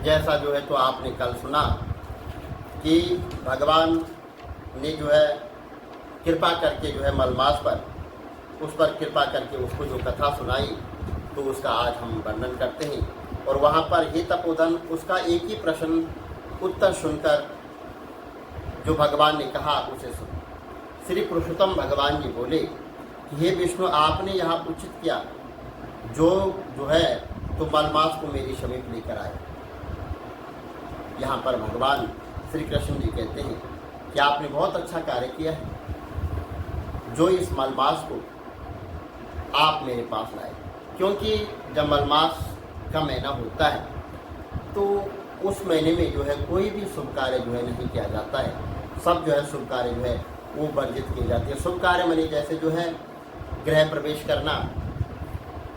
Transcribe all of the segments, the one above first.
जैसा जो है तो आपने कल सुना कि भगवान ने जो है कृपा करके जो है मलमास पर, उस पर कृपा करके उसको जो कथा सुनाई, तो उसका आज हम वर्णन करते हैं। और वहाँ पर हे तपोधन उसका एक ही प्रश्न उत्तर सुनकर जो भगवान ने कहा उसे सुन। श्री पुरुषोत्तम भगवान जी बोले कि हे विष्णु, आपने यहाँ उचित किया, जो है तो मलमास को मेरे समीप लेकर आए। यहाँ पर भगवान श्री कृष्ण जी कहते हैं कि आपने बहुत अच्छा कार्य किया है, जो इस मलमास को आप मेरे पास लाए। क्योंकि जब मलमास का महीना होता है तो उस महीने में जो है कोई भी शुभ कार्य जो है नहीं किया जाता है। सब जो है शुभ कार्य जो है वो वर्जित किए जाते हैं। शुभ कार्य माने जैसे जो है गृह प्रवेश करना,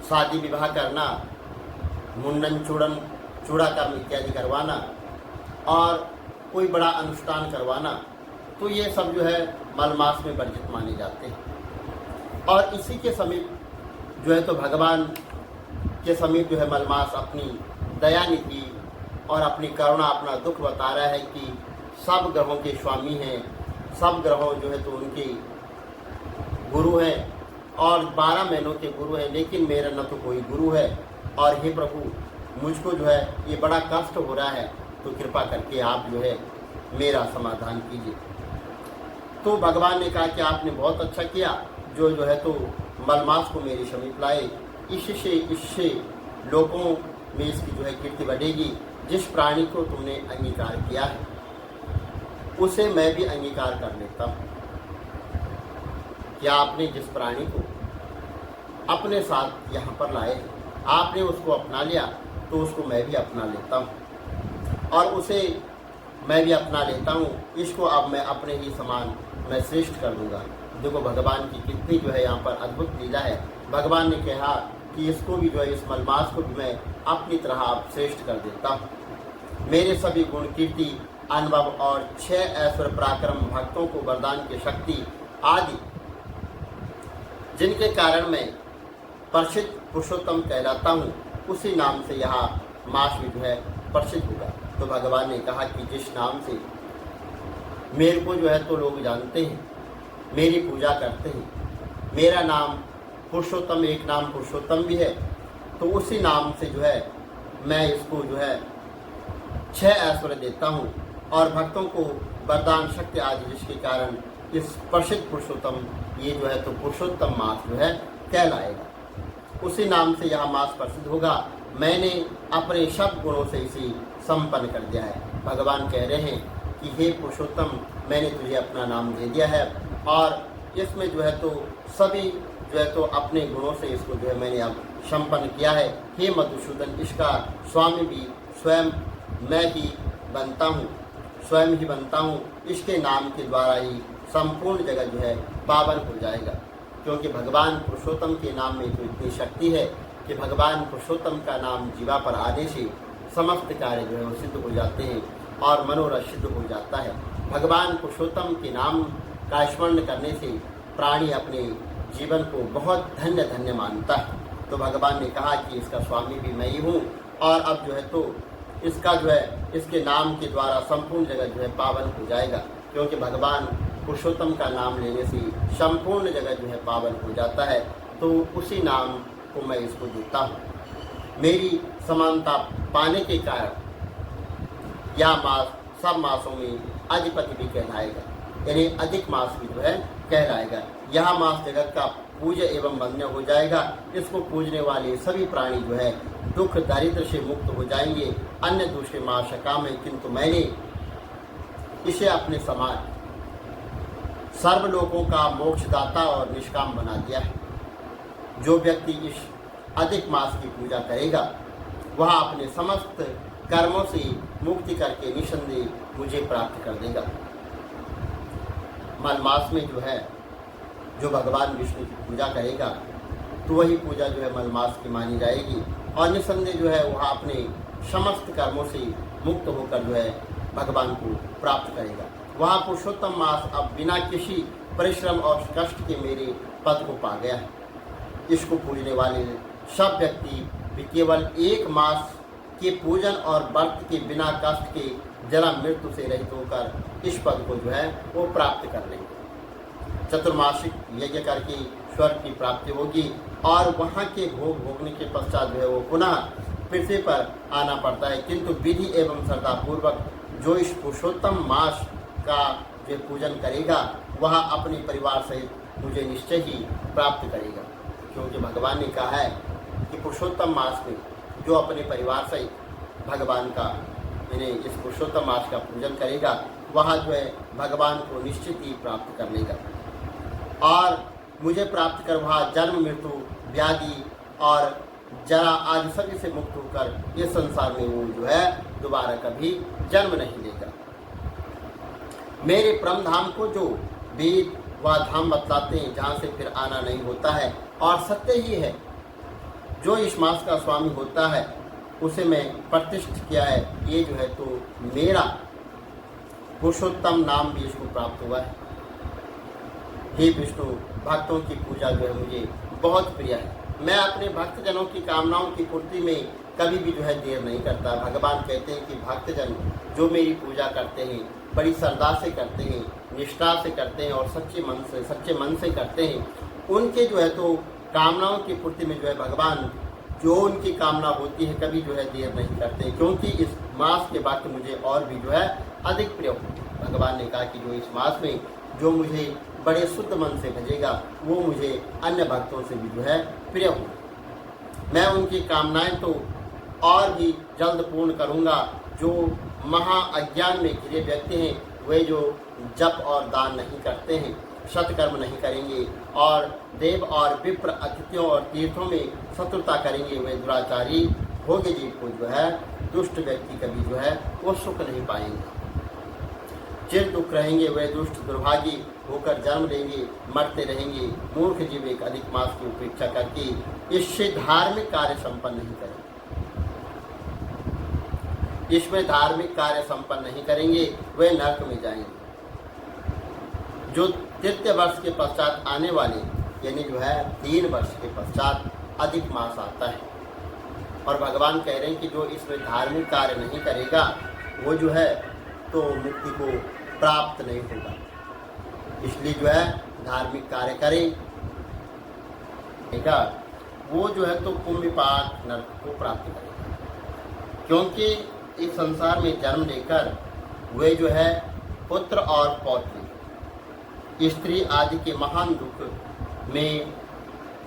शादी विवाह करना, मुंडन चूड़ाकर्म इत्यादि करवाना और कोई बड़ा अनुष्ठान करवाना, तो ये सब जो है मलमास में वर्जित माने जाते हैं। और इसी के समीप जो है तो भगवान के समीप जो है मलमास अपनी दयानिधि और अपनी करुणा, अपना दुख बता रहा है कि सब ग्रहों के स्वामी हैं, सब ग्रहों जो है तो उनके गुरु हैं और 12 महीनों के गुरु हैं, लेकिन मेरा न तो कोई गुरु है। और हे प्रभु, मुझको जो है ये बड़ा कष्ट हो रहा है, तो कृपा करके आप जो है मेरा समाधान कीजिए। तो भगवान ने कहा कि आपने बहुत अच्छा किया, जो है तो मलमास को मेरे समीप लाए। इससे लोगों में इसकी जो है कीर्ति बढ़ेगी। जिस प्राणी को तुमने अंगीकार किया है उसे मैं भी अंगीकार कर लेता हूँ। क्या आपने जिस प्राणी को अपने साथ यहाँ पर लाए, आपने उसको अपना लिया, तो उसको मैं भी अपना लेता हूँ और उसे मैं भी अपना लेता हूँ। इसको अब मैं अपने ही समान मैं श्रेष्ठ कर दूंगा। देखो भगवान की कितनी जो है यहाँ पर अद्भुत लीला है। भगवान ने कहा कि इसको भी जो है, इस मलमास को भी मैं अपनी तरह आप श्रेष्ठ कर देता हूँ। मेरे सभी गुण, कीर्ति, अनुभव और 6 ऐश्वर्य पराक्रम, भक्तों को वरदान की शक्ति आदि, जिनके कारण मैं प्रसिद्ध पुरुषोत्तम कहलाता हूँ, उसी नाम से यहाँ मास भी जो है प्रसिद्ध होगा। तो भगवान ने कहा कि जिस नाम से मेरे को जो है तो लोग जानते हैं, मेरी पूजा करते हैं, मेरा नाम पुरुषोत्तम, एक नाम पुरुषोत्तम भी है, तो उसी नाम से जो है मैं इसको जो है 6 ऐश्वर्य देता हूँ और भक्तों को वरदान शक्ति आदि, जिसके कारण इस प्रसिद्ध पुरुषोत्तम, ये जो है तो पुरुषोत्तम मास जो है कहलाएगा। उसी नाम से यह मास प्रसिद्ध होगा। मैंने अपने सब गुणों से इसे संपन्न कर दिया है। भगवान कह रहे हैं कि हे पुरुषोत्तम, मैंने तुझे अपना नाम दे दिया है और इसमें जो है तो सभी जो है तो अपने गुणों से इसको जो है मैंने अब संपन्न किया है। हे मधुसूदन, इसका स्वामी भी स्वयं मैं ही बनता हूँ, स्वयं ही बनता हूँ। इसके नाम के द्वारा ही संपूर्ण जगत जो है पावन हो जाएगा। क्योंकि भगवान पुरुषोत्तम के नाम में तो इतनी शक्ति है कि भगवान पुरुषोत्तम का नाम जीवा पर आने से समस्त कार्य जो है वो सिद्ध हो जाते हैं और मनोरथ सिद्ध हो जाता है। भगवान पुरुषोत्तम के नाम का स्मरण करने से प्राणी अपने जीवन को बहुत धन्य धन्य मानता है। तो भगवान ने कहा कि इसका स्वामी भी मैं ही हूँ और अब जो है तो इसका जो है, इसके नाम के द्वारा संपूर्ण जगत जो है पावन हो जाएगा। क्योंकि भगवान पुरुषोत्तम का नाम लेने से संपूर्ण जगत जो है पावन हो जाता है। तो उसी नाम को मैं इसको देता हूँ। मेरी समानता पाने के कारण यह मास सब मासों में अधिपति भी कहलाएगा, यानी अधिक मास भी जो है कहलाएगा। यह मास जगत का पूज्य एवं वंद्य हो जाएगा। इसको पूजने वाले सभी प्राणी जो है दुख दारिद्र से मुक्त हो जाएंगे। अन्य दूसरे मास काम है, किंतु मैंने इसे अपने समान सर्व लोगों का मोक्षदाता और निष्काम बना दिया है। जो व्यक्ति इस अधिक मास की पूजा करेगा वह अपने समस्त कर्मों से मुक्ति करके निसंदेह मुझे प्राप्त कर देगा। मलमास में जो है जो भगवान विष्णु की पूजा करेगा तो वही पूजा जो है मलमास की मानी जाएगी और निसंदेह जो है वह अपने समस्त कर्मों से मुक्त होकर जो है भगवान को प्राप्त करेगा। वह पुरुषोत्तम मास अब बिना किसी परिश्रम और कष्ट के मेरे पद को पा गया है। इसको पूजने वाले सब व्यक्ति भी केवल 1 मास कि पूजन और व्रत के बिना कष्ट के जन्म मृत्यु से रहित होकर इस पद को जो है वो प्राप्त कर लेंगे। चतुर्मासिक यज्ञ करके स्वर्ग की प्राप्ति होगी और वहाँ के भोग भोगने के पश्चात जो है वो पुनः पृथ्वी पर आना पड़ता है, किंतु विधि एवं श्रद्धापूर्वक जो इस पुरुषोत्तम मास का जो पूजन करेगा वह अपने परिवार सहित मुझे निश्चय ही प्राप्त करेगा। क्योंकि भगवान ने कहा है कि पुरुषोत्तम मास में जो अपने परिवार सहित भगवान का यानी इस पुरुषोत्तम मास का पूजन करेगा वह जो है भगवान को निश्चित ही प्राप्त कर लेगा और मुझे प्राप्त कर वह जन्म मृत्यु व्याधि और जरा आदि सभी से मुक्त होकर इस संसार में वो जो है दोबारा कभी जन्म नहीं लेगा। मेरे परम धाम को जो वेद व धाम बतलाते हैं जहाँ से फिर आना नहीं होता है और सत्य ही है, जो इस मास का स्वामी होता है उसे मैं प्रतिष्ठित किया है। ये जो है तो मेरा पुरुषोत्तम नाम भी इसको प्राप्त हुआ है। हे विष्णु, भक्तों की पूजा जो है मुझे बहुत प्रिय है। मैं अपने भक्तजनों की कामनाओं की पूर्ति में कभी भी जो है देर नहीं करता। भगवान कहते हैं कि भक्तजन जो मेरी पूजा करते हैं बड़ी श्रद्धा से करते हैं, निष्ठा से करते हैं और सच्चे मन से करते हैं, उनके जो है तो कामनाओं की पूर्ति में जो है भगवान जो उनकी कामना होती है कभी जो है देर नहीं करते, क्योंकि इस मास के भक्त मुझे और भी जो है अधिक प्रिय होते हैं। भगवान ने कहा कि जो इस मास में जो मुझे बड़े शुद्ध मन से भजेगा वो मुझे अन्य भक्तों से भी जो है प्रिय हो। मैं उनकी कामनाएं तो और भी जल्द पूर्ण करूंगा। जो महा अज्ञान में घिरे व्यक्ति हैं वे जो जप और दान नहीं करते हैं, सत्कर्म नहीं करेंगे और देव और विप्र अतिथियों और तीर्थों में शत्रुता करेंगे, वे दुराचारी भोग्य जीव को जो है दुष्ट व्यक्ति कभी जो है वो सुख नहीं पाएंगे, चिर दुख रहेंगे। वे दुष्ट दुर्भागी होकर जन्म लेंगे, मरते रहेंगे। मूर्ख जीव एक अधिक मास की उपेक्षा करके इससे धार्मिक कार्य संपन्न नहीं करेंगे, इसमें धार्मिक कार्य संपन्न नहीं करेंगे, वे नरक में जाएंगे। जो तृतीय वर्ष के पश्चात आने वाले यानी जो है 3 वर्ष के पश्चात अधिक मास आता है और भगवान कह रहे हैं कि जो इसमें धार्मिक कार्य नहीं करेगा वो जो है तो मुक्ति को प्राप्त नहीं होगा। इसलिए जो है धार्मिक कार्य करेगा वो जो है तो पुण्य पाप नरक को प्राप्त करेगा, क्योंकि इस संसार में जन्म लेकर वे जो है पुत्र और पौत्री स्त्री आदि के महान दुख में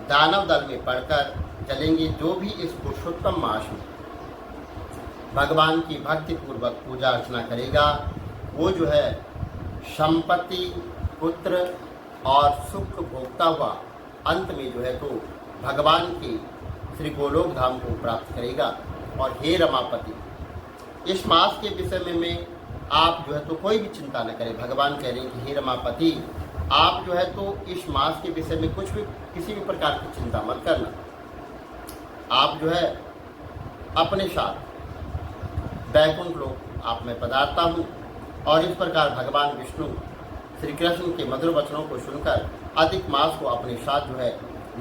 दानव दल में पड़कर चलेंगे। जो भी इस पुरुषोत्तम मास में भगवान की भक्ति पूर्वक पूजा अर्चना करेगा वो जो है संपत्ति पुत्र और सुख भोगता हुआ अंत में जो है तो भगवान के श्री गोलोक धाम को प्राप्त करेगा। और हे रमापति, इस मास के विषय में आप जो है तो कोई भी चिंता न करें। भगवान कह रहे हैं कि हे रमापति, आप जो है तो इस मास के विषय में कुछ भी किसी भी प्रकार की चिंता मत करना। आप जो है अपने साथ वैकुंठ लोक आप में पधारता हूँ। और इस प्रकार भगवान विष्णु श्री कृष्ण के मधुर वचनों को सुनकर अधिक मास को अपने साथ जो है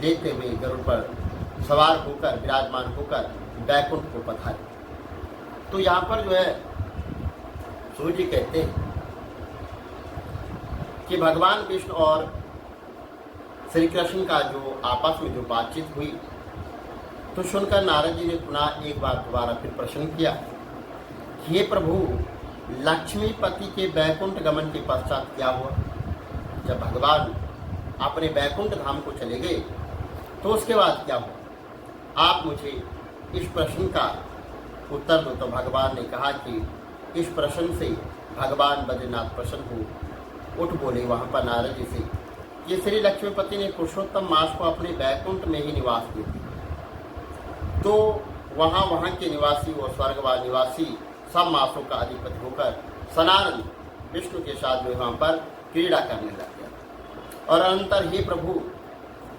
लेते हुए गरुड़ पर सवार होकर विराजमान होकर वैकुंठ को पधारे। तो यहाँ पर जो है सूर्य जी कहते हैं कि भगवान विष्णु और श्री कृष्ण का जो आपस में जो बातचीत हुई तो सुनकर नारद जी ने पुनः एक बार दोबारा फिर प्रश्न किया कि हे प्रभु, लक्ष्मीपति के वैकुंठ गमन के पश्चात क्या हुआ? जब भगवान अपने वैकुंठ धाम को चले गए तो उसके बाद क्या हुआ? आप मुझे इस प्रश्न का उत्तर दो। तो भगवान ने कहा कि इस प्रश्न से भगवान बद्रीनाथ प्रसन्न हो उठ बोले वहाँ पर नारद जी से कि श्री लक्ष्मीपति ने पुरुषोत्तम मास को अपने वैकुंठ में ही निवास किया, तो वहाँ के निवासी और स्वर्गवास निवासी सब मासों का अधिपति होकर सनातन विष्णु के साथ जो वहाँ पर क्रीड़ा करने लग गया। और अनंतर हे प्रभु,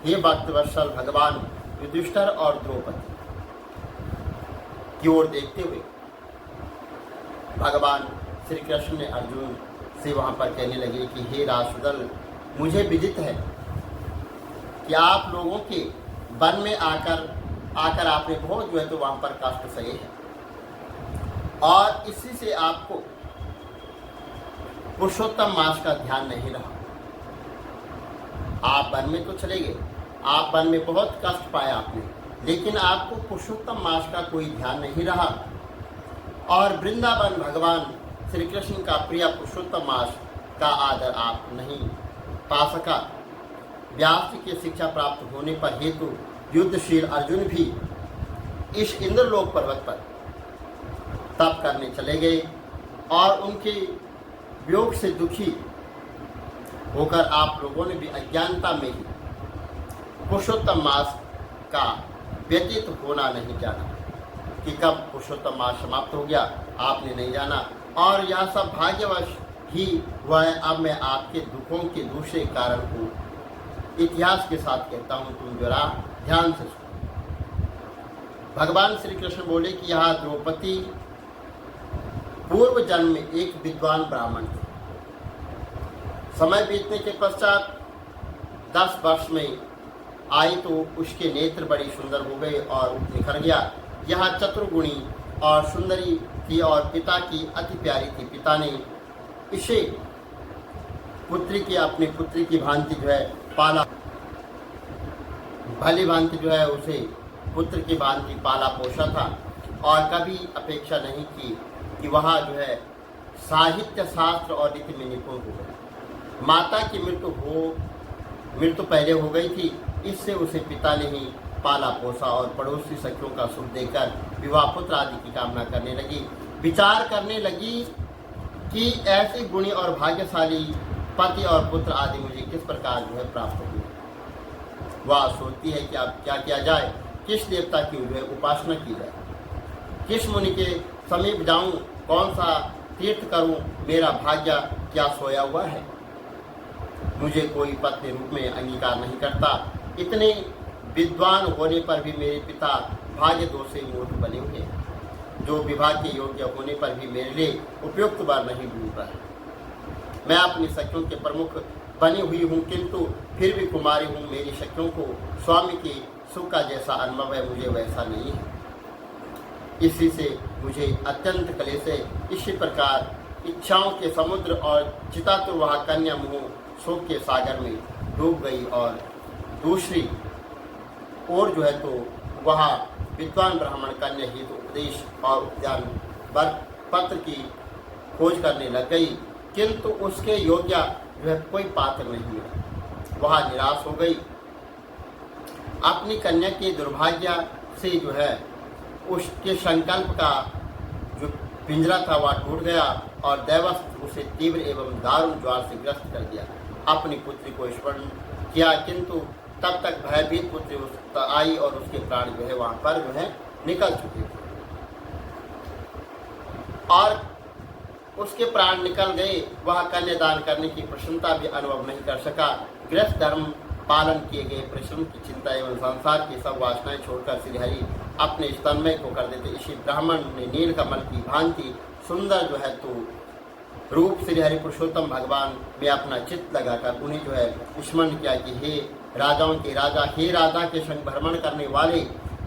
हे भक्तवत्सल भगवान युधिष्ठिर और द्रौपदी की ओर देखते हुए भगवान श्री कृष्ण ने अर्जुन से वहाँ पर कहने लगे कि हे राजसुदल, मुझे विदित है कि आप लोगों के वन में आकर आपने बहुत जो है तो वहाँ पर कष्ट सहे हैं। और इसी से आपको पुरुषोत्तम मास का ध्यान नहीं रहा। आप वन में तो चले गए, आप वन में बहुत कष्ट पाया आपने, लेकिन आपको पुरुषोत्तम मास का कोई ध्यान नहीं रहा। और वृंदावन भगवान श्री कृष्ण का प्रिय पुरुषोत्तम मास का आदर आप नहीं पा सका। व्यास जी की शिक्षा प्राप्त होने पर हेतु युद्धशील अर्जुन भी इस इंद्रलोक पर्वत पर तप करने चले गए और उनके वियोग से दुखी होकर आप लोगों ने भी अज्ञानता में ही पुरुषोत्तम मास का व्यतीत होना नहीं जाना कि कब पुरुषोत्तम मास समाप्त हो गया, आपने नहीं जाना। और यह सब भाग्यवश ही हुआ है। अब मैं आपके दुखों के दूसरे कारण को इतिहास के साथ कहता हूँ, तुम जरा ध्यान से सुनो। भगवान श्री कृष्ण बोले कि यह द्रौपदी पूर्व जन्म में एक विद्वान ब्राह्मण थे। समय बीतने के पश्चात 10 वर्ष में आई तो उसके नेत्र बड़ी सुंदर हो गए और निखर गया। यह चतुर्गुणी और सुंदरी थी और पिता की अति प्यारी थी। पिता ने इसे पुत्री की अपनी पुत्री की भांति जो है पाला, भली भांति जो है उसे पुत्र की भांति पाला पोषा था और कभी अपेक्षा नहीं की कि वह जो है साहित्य शास्त्र और रीति में निपुण हो गए। माता की मृत्यु पहले हो गई थी, इससे उसे पिता ने ही पाला पोसा और पड़ोसी सखियों का सुख देकर विवाह पुत्र आदि की कामना करने लगी। विचार करने लगी कि ऐसे गुणी और भाग्यशाली पति और पुत्र आदि मुझे किस प्रकार जो है प्राप्त हुए। वह सोचती है कि अब क्या किया जाए, किस देवता की जो है उपासना की जाए, किस मुनि के समीप जाऊं, कौन सा तीर्थ करूं, मेरा भाग्य क्या सोया हुआ है, मुझे कोई पत्नी रूप में अंगीकार नहीं करता। इतने विद्वान होने पर भी मेरे पिता भाग्य दोष से मूर्ख बने हुए हैं, जो विवाह के योग्य होने पर भी मेरे लिए उपयुक्त वर नहीं ढूंढ रहा है। मैं अपनी सखियों के प्रमुख बनी हुई हूँ, किंतु फिर भी कुमारी हूँ। मेरी सखियों को स्वामी की सुख का जैसा अनुभव है, मुझे वैसा नहीं है। इसी से मुझे अत्यंत क्लेश है। इसी प्रकार इच्छाओं के समुद्र और चिता तो वह कन्या मुँह शोक के सागर में डूब गई और दूसरी और जो है तो वह विद्वान ब्राह्मण कन्या ही तो उपदेश और उद्यान पत्र की खोज करने लग गई, किंतु उसके योग्य जो है कोई पात्र नहीं मिला। वह निराश हो गई। अपनी कन्या के दुर्भाग्य से जो है उसके संकल्प का जो पिंजरा था वह टूट गया और दैवस्त्र उसे तीव्र एवं दारुण ज्वार से ग्रस्त कर दिया। अपनी पुत्री को स्मरण किया, किंतु तब तक भयभीत पुत्री उस आई और उसके प्राण जो है वहां पर जो है निकल चुके थे और उसके प्राण निकल गए। वह कन्यादान करने की प्रसन्नता भी अनुभव नहीं कर सका। गृहस्थ धर्म पालन किए गए परिश्रम की चिंता एवं संसार की सब वासनाएं छोड़कर श्रीहरि अपने स्तन्मय को कर देते। इसी ब्राह्मण ने नीलकमल की भांति सुंदर जो है तो रूप श्रीहरि पुरुषोत्तम भगवान में अपना चित्त लगाकर उन्हें जो है स्मरण किया कि हे राजाओं के राजा, हे राजा के संग भ्रमण करने वाले,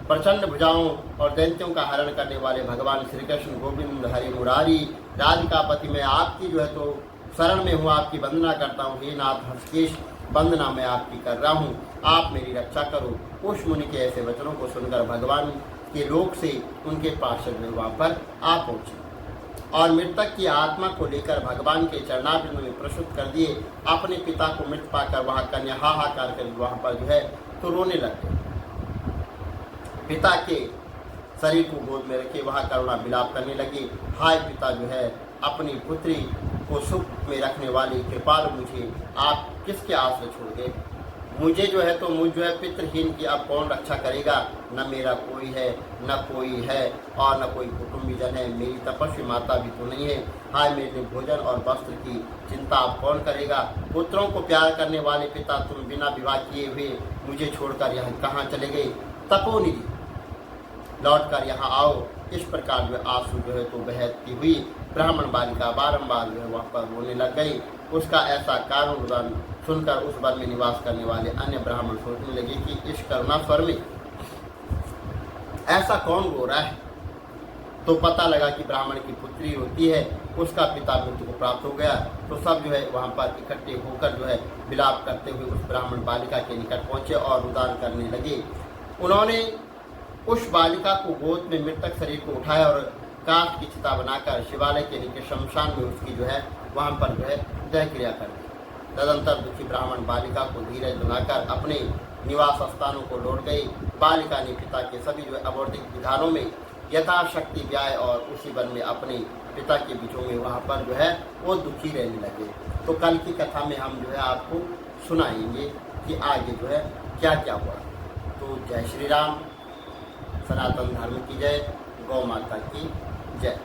प्रचंड भुजाओं और दैत्यों का हरण करने वाले भगवान श्री कृष्ण गोविंद हरि मुरारी राधिकापति, मैं आपकी जो है तो शरण में हूँ, आपकी वंदना करता हूँ। हे नाथ हर्षकेश, वंदना मैं आपकी कर रहा हूँ, आप मेरी रक्षा करो। उस मुनि के ऐसे वचनों को सुनकर भगवान के लोक से उनके पार्षद में वहाँ पर आ पहुँचे और मृतक की आत्मा को लेकर भगवान के चरणारविंद में प्रस्तुत कर दिए। अपने पिता को मृत पाकर वह कन्या हाहाकार कर वहाँ पर जो है तो रोने लग गए। पिता के शरीर को गोद में रखे वह करुणा विलाप करने लगी। हाय पिता जो है अपनी पुत्री को सुख में रखने वाली कृपालु, मुझे आप किसके आश्रय छोड़ गए। मुझे जो है तो मुझ जो है पितृहीन की अब कौन रक्षा करेगा। न मेरा कोई है, न कोई है और न कोई कुटुंबीजन है। मेरी तपस्वी माता भी तो नहीं है। हाय मेरे भोजन और वस्त्र की चिंता अब कौन करेगा। पुत्रों को प्यार करने वाले पिता, तुम बिना विवाह किए हुए मुझे छोड़कर यहाँ कहाँ चले गए। तपोनिधि, लौट कर यहाँ आओ। इस प्रकार जो आंसू जो है तो बहती हुई ब्राह्मण बालिका बारंबार जो है वहाँ पर रोने लग गई। उसका ऐसा कारण सुनकर उस वन में निवास करने वाले अन्य ब्राह्मण सोचने लगे कि इस करुणा स्वर में ऐसा कौन रो रहा है। तो पता लगा कि ब्राह्मण की पुत्री होती है, उसका पिता मृत्यु को प्राप्त हो गया। तो सब जो है वहाँ पर इकट्ठे होकर जो है विलाप करते हुए उस ब्राह्मण बालिका के निकट पहुँचे और रुदान करने लगे। उन्होंने उस बालिका को गोद में मृतक शरीर को उठाया और काठ की चिता बनाकर शिवालय के नीचे शमशान में उसकी जो है वहाँ पर जो है दह क्रिया कर दी। तदंतर दुखी ब्राह्मण बालिका को धीरज बनाकर अपने निवास स्थानों को लौट गई। बालिका ने पिता के सभी जो है अवैधिक विधानों में यथाशक्ति व्याय और उसी वन में अपने पिता के बीचों में वहाँ पर जो है वो दुखी रहने लगे। तो कल की कथा में हम जो है आपको सुनाएंगे कि आगे जो है क्या क्या हुआ। तो जय श्री राम, सनातन धर्म की जय, गौ माता की जय।